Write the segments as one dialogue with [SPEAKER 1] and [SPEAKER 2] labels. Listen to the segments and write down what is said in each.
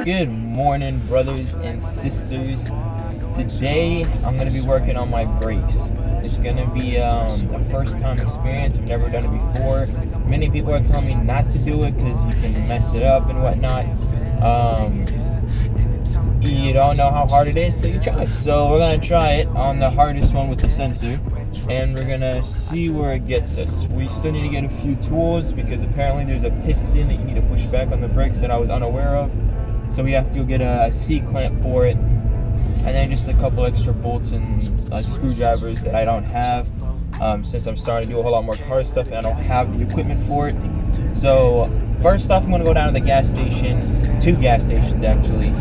[SPEAKER 1] Good morning, brothers and sisters. Today I'm going to be working on my brakes. It's going to be a first time experience. I've never done it before. Many people are telling me not to do it because you can mess it up and whatnot. You don't know how hard it is till you try it. So we're going to try it on the hardest one with the sensor, and we're going to see where it gets us. We still need to get a few tools because apparently there's a piston that you need to push back on the brakes that I was unaware of. So we have to go get a C-clamp for it, and then just a couple extra bolts and screwdrivers that I don't have, since I'm starting to do a whole lot more car stuff and I don't have the equipment for it. So first off, I'm going to go down to the gas station, 2 gas stations actually,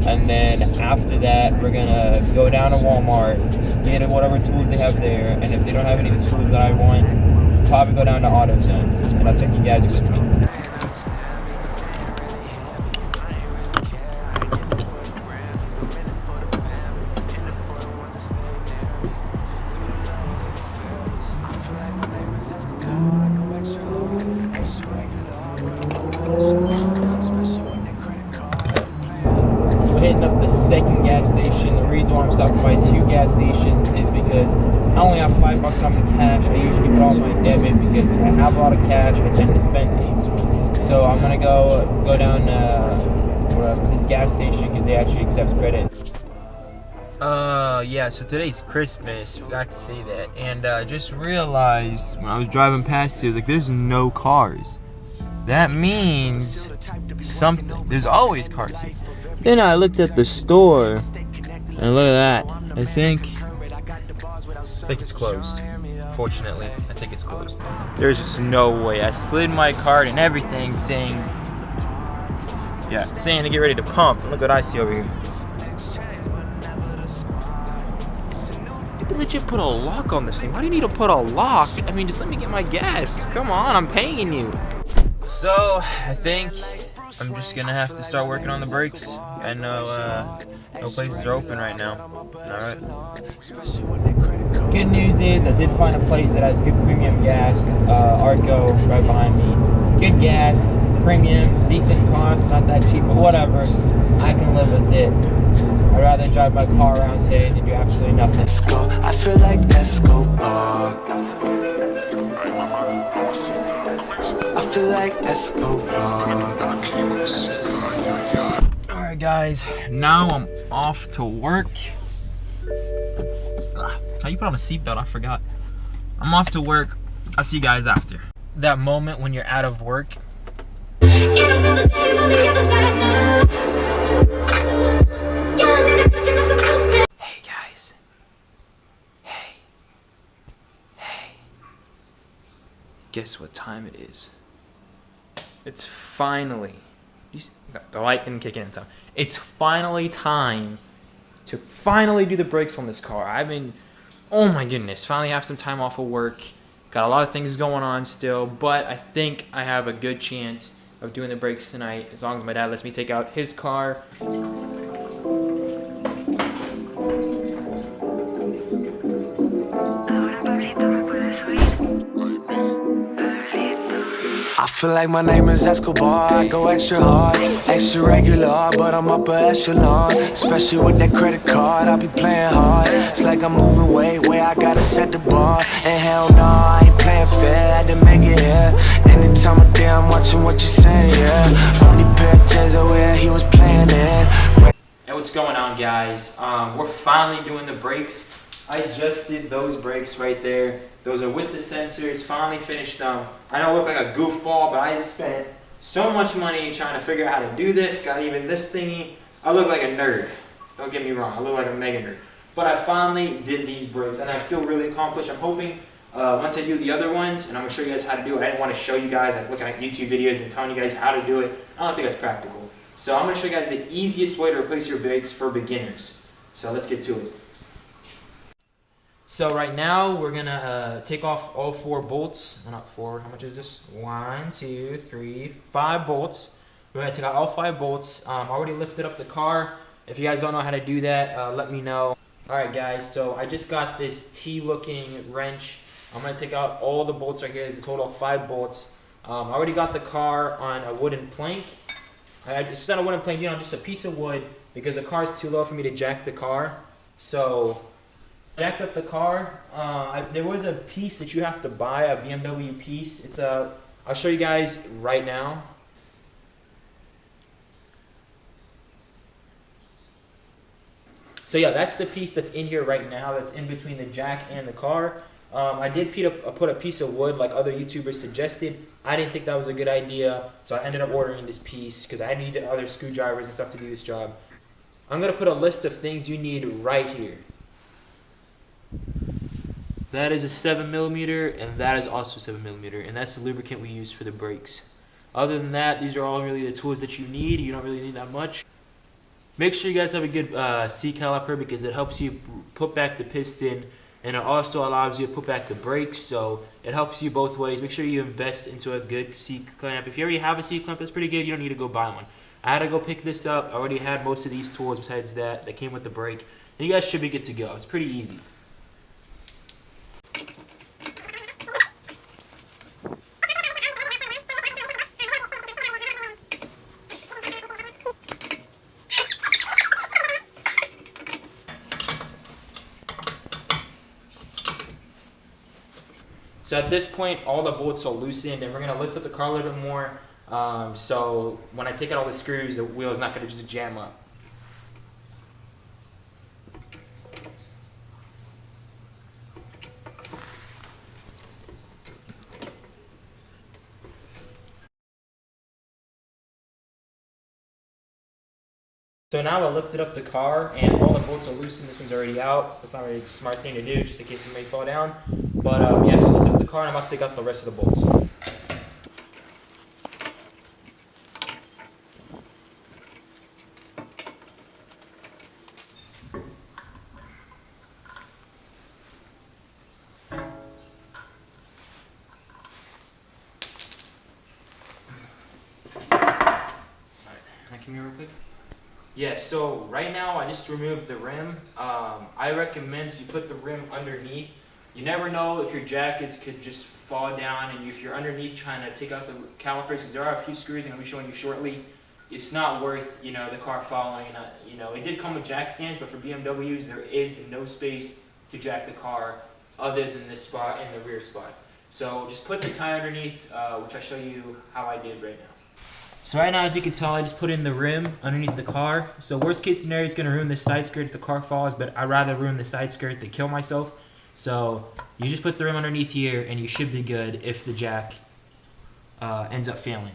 [SPEAKER 1] and then after that we're going to go down to Walmart, get whatever tools they have there, and if they don't have any of the tools that I want, probably go down to AutoZone, and I'll take you guys with me. So hitting up the second gas station. The reason why I'm stopping by 2 gas stations is because I only have $5 on the cash. I usually keep it all my debit because if I have a lot of cash, I tend to spend it. So I'm gonna go down this gas station because they actually accept credit. Yeah, so today's Christmas, forgot to say that, and just realized when I was driving past here, like, there's no cars. That means something. There's always cars here. Then I looked at the store, and look at that. I think it's closed. Fortunately, I think it's closed. There's just no way. I slid my card and everything saying to get ready to pump. Look what I see over here. You legit put a lock on this thing. Why do you need to put a lock? I mean, just let me get my gas. Come on, I'm paying you. So, I think I'm just gonna have to start working on the brakes. I know no places are open right now. Alright. Good news is I did find a place that has good premium gas. Arco right behind me. Good gas, premium, decent cost, not that cheap, but whatever. I can live with it. I'd rather drive my car around today than do absolutely nothing.
[SPEAKER 2] Let's go. I feel like let's go. I feel like let's go.
[SPEAKER 1] Alright guys, now I'm off to work. How you put on a seatbelt? I forgot. I'm off to work. I'll see you guys after. That moment when you're out of work. Hey guys. Hey. Guess what time it is? It's finally, the light didn't kick in time. It's finally time to do the brakes on this car. Oh my goodness, finally have some time off of work. Got a lot of things going on still, but I think I have a good chance of doing the brakes tonight as long as my dad lets me take out his car.
[SPEAKER 2] I feel like my name is Escobar. I go extra hard, extra regular, but I'm upper echelon. Especially with that credit card, I be playing hard. It's like I'm moving weight, where I gotta set the bar. And hell no, I ain't playing fair, I had to make it here. Anytime of day, I'm watching what you're saying, yeah. Only pictures of where he was playing in.
[SPEAKER 1] Hey, what's going on, guys? We're finally doing the brakes. I just did those brakes right there. Those are with the sensors, finally finished them. I know I look like a goofball, but I spent so much money trying to figure out how to do this. Got even this thingy. I look like a nerd. Don't get me wrong, I look like a mega nerd. But I finally did these brakes, and I feel really accomplished. I'm hoping once I do the other ones, and I'm gonna show you guys how to do it. I didn't want to show you guys, like looking at YouTube videos and telling you guys how to do it. I don't think that's practical. So I'm gonna show you guys the easiest way to replace your brakes for beginners. So let's get to it. So right now we're gonna take off all 4 bolts. Not 4. How much is this? 1, 2, 3, 5 bolts. We're gonna take out all 5 bolts. I already lifted up the car. If you guys don't know how to do that, let me know. All right, guys. So I just got this T-looking wrench. I'm gonna take out all the bolts right here. There's a total of 5 bolts. I already got the car on a wooden plank. It's not a wooden plank, just a piece of wood because the car is too low for me to jack the car. So jacked up the car. There was a piece that you have to buy, a BMW piece. I'll show you guys right now. So yeah, that's the piece that's in here right now. That's in between the jack and the car. I did put a piece of wood like other YouTubers suggested. I didn't think that was a good idea, so I ended up ordering this piece because I needed other screwdrivers and stuff to do this job. I'm gonna put a list of things you need right here. That is a 7mm, and that is also 7mm, and that's the lubricant we use for the brakes. Other than that, these are all really the tools that you need. You don't really need that much. Make sure you guys have a good C caliper because it helps you put back the piston, and it also allows you to put back the brakes, so it helps you both ways. Make sure you invest into a good C clamp. If you already have a C clamp, that's pretty good. You don't need to go buy one. I had to go pick this up. I already had most of these tools besides that came with the brake. And you guys should be good to go. It's pretty easy. So at this point, all the bolts are loosened, and we're gonna lift up the car a little bit more. So when I take out all the screws, the wheel is not gonna just jam up. So now I lifted up the car and all the bolts are loosened. This one's already out. That's not really a smart thing to do, just in case it may fall down. But yeah, so I lifted up the car and I'm about to take out the rest of the bolts. Come here real quick. Yeah, so right now I just removed the rim. I recommend if you put the rim underneath. You never know if your jackets could just fall down, and if you're underneath trying to take out the calipers, because there are a few screws I'm going to be showing you shortly, it's not worth, the car falling. And it did come with jack stands, but for BMWs there is no space to jack the car other than this spot and the rear spot. So just put the tie underneath, which I'll show you how I did right now. So right now, as you can tell, I just put in the rim underneath the car. So worst case scenario, it's going to ruin the side skirt if the car falls, but I'd rather ruin the side skirt than kill myself. So you just put the rim underneath here, and you should be good if the jack ends up failing.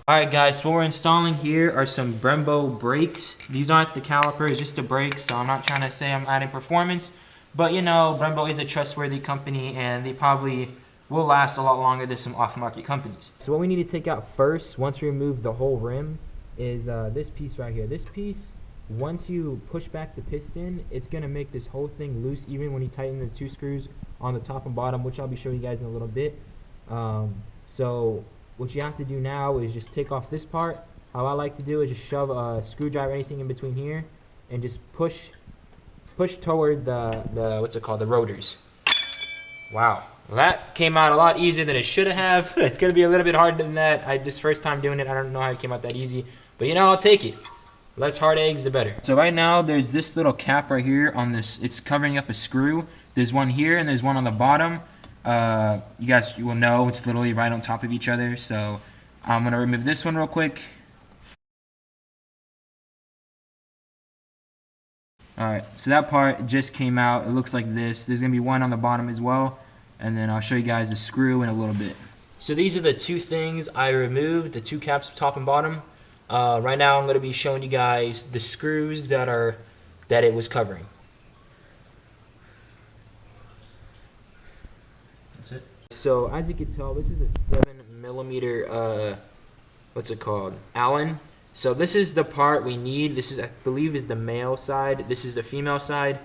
[SPEAKER 1] Alright guys, so what we're installing here are some Brembo brakes. These aren't the calipers, just the brakes, so I'm not trying to say I'm adding performance. But Brembo is a trustworthy company, and they probably will last a lot longer than some off-market companies. So what we need to take out first, once we remove the whole rim, is this piece right here. This piece, once you push back the piston, it's going to make this whole thing loose even when you tighten the two screws on the top and bottom, which I'll be showing you guys in a little bit. So what you have to do now is just take off this part. How I like to do is just shove a screwdriver, anything in between here, and just push toward the rotors. Wow. Well, that came out a lot easier than it should have. It's going to be a little bit harder than that. This first time doing it, I don't know how it came out that easy. But I'll take it. Less hard eggs, the better. So right now, there's this little cap right here on this. It's covering up a screw. There's one here, and there's one on the bottom. You will know it's literally right on top of each other. So I'm going to remove this one real quick. Alright, so that part just came out. It looks like this. There's going to be one on the bottom as well. And then I'll show you guys the screw in a little bit. So these are the two things I removed, the two caps, top and bottom. Right now I'm going to be showing you guys the screws that it was covering. That's it. So as you can tell, this is a 7mm, Allen. So this is the part we need. This is, I believe, is the male side. This is the female side.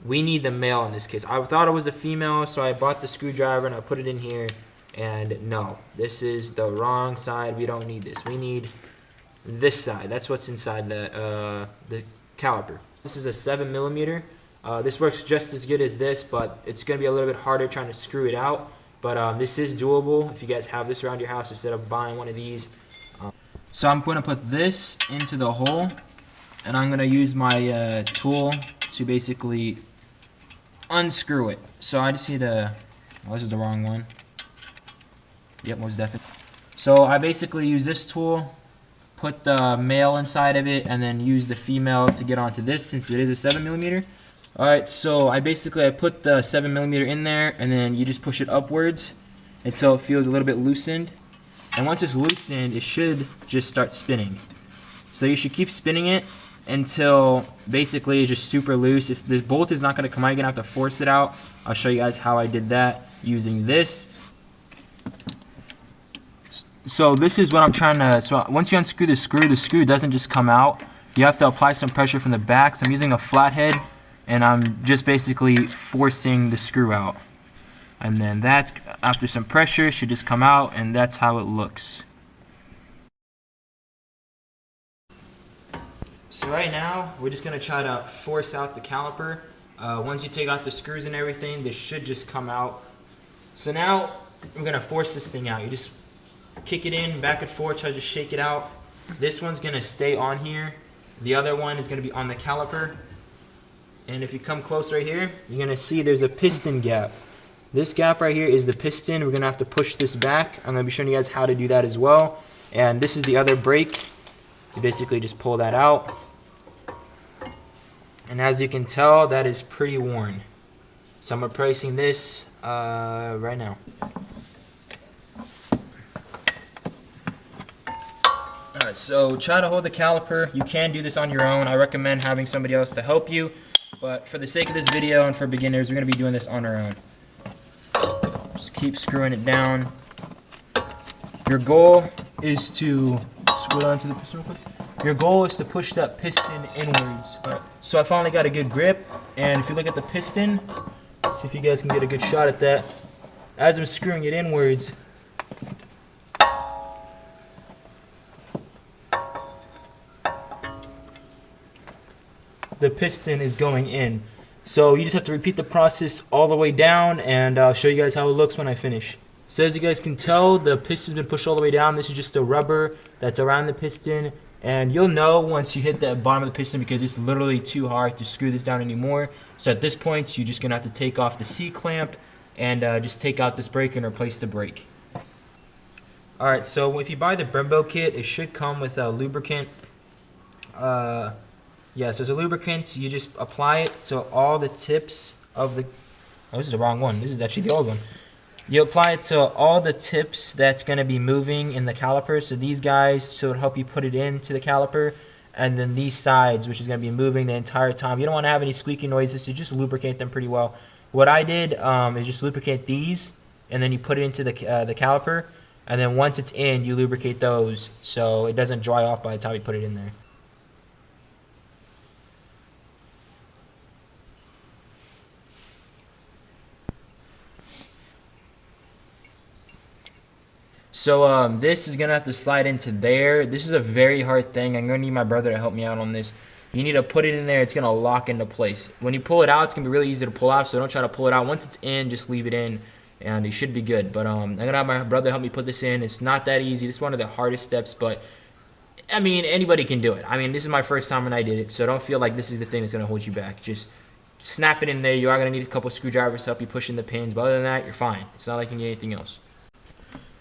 [SPEAKER 1] We need the male in this case. I thought it was the female, so I bought the screwdriver and I put it in here. And no, this is the wrong side. We don't need this. We need this side. That's what's inside the caliper. This is a 7mm. This works just as good as this, but it's going to be a little bit harder trying to screw it out. But this is doable if you guys have this around your house instead of buying one of these. So I'm going to put this into the hole, and I'm going to use my tool to basically unscrew it. So I just need to, oh, this is the wrong one. Yep, most definitely. So I basically use this tool, put the male inside of it, and then use the female to get onto this since it is a 7mm. Alright, so I put the 7mm in there, and then you just push it upwards until it feels a little bit loosened. And once it's loosened, it should just start spinning. So you should keep spinning it until basically it's just super loose. The bolt is not going to come out. You're going to have to force it out. I'll show you guys how I did that using this. So this is what I'm trying to, so once you unscrew the screw doesn't just come out. You have to apply some pressure from the back. So I'm using a flathead, and I'm just basically forcing the screw out. And then that's, after some pressure, it should just come out, and that's how it looks. So right now, we're just going to try to force out the caliper. Once you take out the screws and everything, this should just come out. So now, we're going to force this thing out. You just kick it in, back and forth, try to just shake it out. This one's going to stay on here. The other one is going to be on the caliper. And if you come close right here, you're going to see there's a piston gap. This gap right here is the piston. We're going to have to push this back. I'm going to be showing you guys how to do that as well. And this is the other brake. You basically just pull that out. And as you can tell, that is pretty worn. So I'm replacing this right now. Alright, so try to hold the caliper. You can do this on your own. I recommend having somebody else to help you. But for the sake of this video and for beginners, we're going to be doing this on our own. Just keep screwing it down. Your goal is to screw onto the piston real quick. Your goal is to push that piston inwards. So I finally got a good grip, and if you look at the piston, see if you guys can get a good shot at that. As I'm screwing it inwards, the piston is going in. So you just have to repeat the process all the way down, and I'll show you guys how it looks when I finish. So as you guys can tell, the piston's been pushed all the way down. This is just the rubber that's around the piston, and you'll know once you hit that bottom of the piston because it's literally too hard to screw this down anymore. So at this point, you're just gonna have to take off the C-clamp and just take out this brake and replace the brake. Alright, so if you buy the Brembo kit, it should come with a lubricant. Yeah, so as a lubricant, you just apply it to all the tips of the... Oh, this is the wrong one. This is actually the old one. You apply it to all the tips that's going to be moving in the caliper. So these guys, so it'll help you put it into the caliper. And then these sides, which is going to be moving the entire time. You don't want to have any squeaky noises, so just lubricate them pretty well. What I did is just lubricate these, and then you put it into the caliper. And then once it's in, you lubricate those so it doesn't dry off by the time you put it in there. So this is gonna have to slide into there. This is a very hard thing. I'm gonna need my brother to help me out on this. You need to put it in there. It's gonna lock into place. When you pull it out, it's gonna be really easy to pull out. So don't try to pull it out. Once it's in, just leave it in, and it should be good. But I'm gonna have my brother help me put this in. It's not that easy. This is one of the hardest steps, but I mean anybody can do it. I mean this is my first time when I did it, so don't feel like this is the thing that's gonna hold you back. Just snap it in there. You are gonna need a couple screwdrivers to help you push in the pins, but other than that, you're fine. It's not like you need anything else.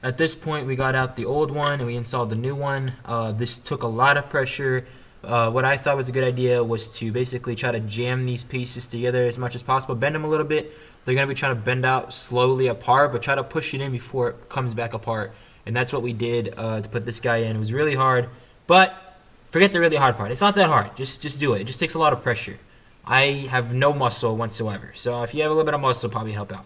[SPEAKER 1] At this point, we got out the old one and we installed the new one. This took a lot of pressure. What I thought was a good idea was to basically try to jam these pieces together as much as possible. Bend them a little bit. They're going to be trying to bend out slowly apart, but try to push it in before it comes back apart. And that's what we did to put this guy in. It was really hard, but forget the really hard part. It's not that hard. Just do it. It just takes a lot of pressure. I have no muscle whatsoever. So if you have a little bit of muscle, it'll probably help out.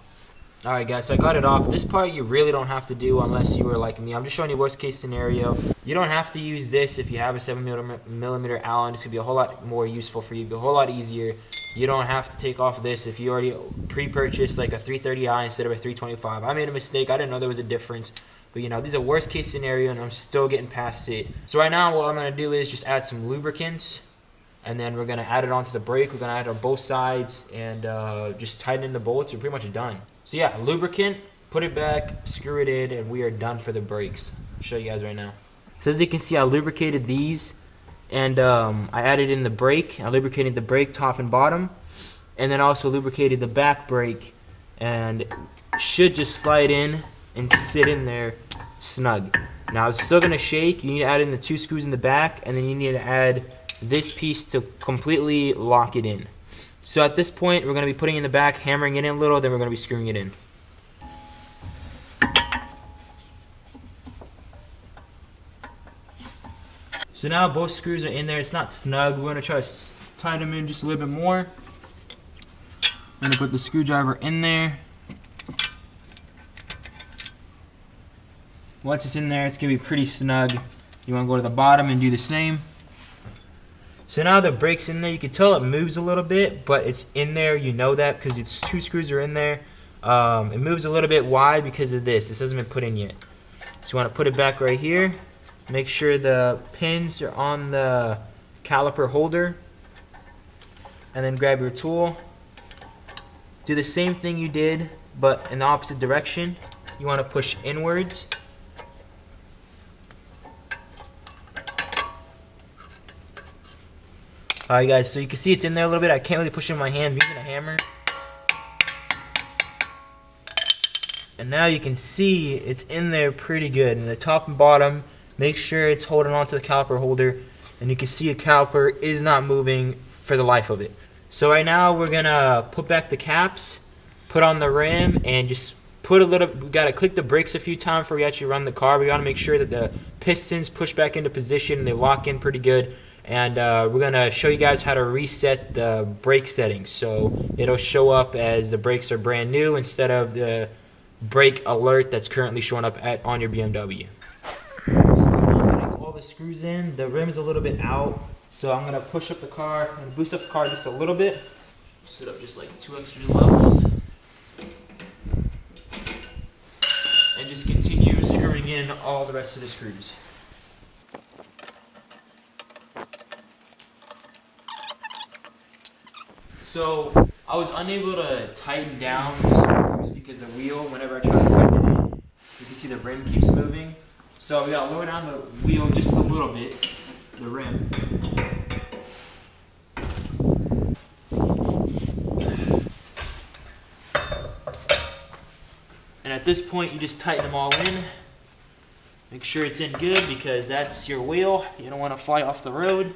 [SPEAKER 1] Alright guys, so I got it off. This part you really don't have to do unless you were like me. I'm just showing you worst case scenario. You don't have to use this if you have a 7mm Allen. This could be a whole lot more useful for you. It'd be a whole lot easier. You don't have to take off this if you already pre-purchased like a 330i instead of a 325. I made a mistake. I didn't know there was a difference. But you know, these are worst case scenario and I'm still getting past it. So right now what I'm going to do is just add some lubricants. And then we're going to add it onto the brake. We're going to add it on both sides and just tighten in the bolts. We're pretty much done. So yeah, lubricant, put it back, screw it in, and we are done for the brakes. I'll show you guys right now. So as you can see, I lubricated these, and I added in the brake. I lubricated the brake top and bottom, and then also lubricated the back brake, and it should just slide in and sit in there snug. Now it's still gonna shake. You need to add in the 2 screws in the back, and then you need to add this piece to completely lock it in. So at this point, we're gonna be putting it in the back, hammering it in a little, then we're gonna be screwing it in. So now both screws are in there. It's not snug. We're gonna try to tighten them in just a little bit more. I'm gonna put the screwdriver in there. Once it's in there, it's gonna be pretty snug. You wanna go to the bottom and do the same. So now the brake's in there. You can tell it moves a little bit, but it's in there. You know that because its 2 screws are in there. It moves a little bit. Why? Because of this. This hasn't been put in yet. So you wanna put it back right here. Make sure the pins are on the caliper holder, and then grab your tool. Do the same thing you did, but in the opposite direction. You want to push inwards. Alright guys, so you can see it's in there a little bit. I can't really push it in my hand, I'm using a hammer. And now you can see it's in there pretty good. In the top and bottom, make sure it's holding onto the caliper holder, and you can see the caliper is not moving for the life of it. So right now we're gonna put back the caps, put on the rim, and just put a little, we gotta click the brakes a few times before we actually run the car. We gotta make sure that the pistons push back into position and they lock in pretty good. And we're gonna show you guys how to reset the brake settings. So it'll show up as the brakes are brand new instead of the brake alert that's currently showing up on your BMW. So I'm getting all the screws in. The rim's a little bit out, so I'm gonna push up the car and boost up the car just a little bit. Set up just like 2 extra levels, and just continue screwing in all the rest of the screws. So I was unable to tighten down the screws because the wheel, whenever I try to tighten it in, you can see the rim keeps moving. So we gotta lower down the wheel just a little bit, the rim. And at this point, you just tighten them all in. Make sure it's in good because that's your wheel. You don't want to fly off the road.